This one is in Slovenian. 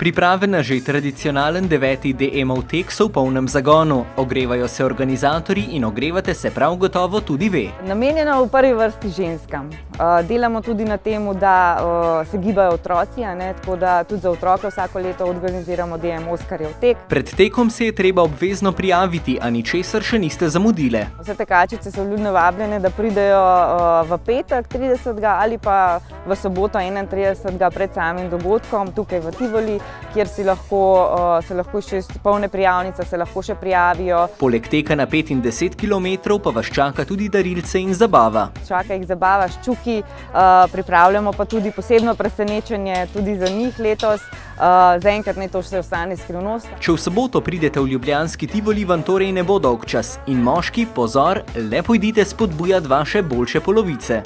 Priprave na že tradicionalen 9. DM-ov tek so v polnem zagonu. Ogrevajo se organizatorji in ogrevate se prav gotovo tudi ve. Namenjeno v prvi vrsti ženskam. Delamo tudi na tem, da se gibajo otroci, tako da tudi za otroke vsako leto organiziramo DM Oskarjev tek. Pred tekom se je treba obvezno prijaviti, a ničesar še niste zamudile. Vse tekačice so vljudno vabljene, da pridejo v petek 30. ali pa v soboto 31. pred samim dogodkom tukaj v Tivoli, kjer se lahko še polne prijavnice, se lahko še prijavijo. Poleg teka na 5 in 10 km pa vas čaka tudi darilce in zabava. Čaka jih zabava s čuki, pripravljamo pa tudi posebno presenečenje tudi za njih letos. Zaenkrat naj to še ostane skrivnost. Če v soboto pridete v ljubljanski Tivoli, vam torej ne bo dolgčas. In moški, pozor, le pojdite spodbujat vaše boljše polovice.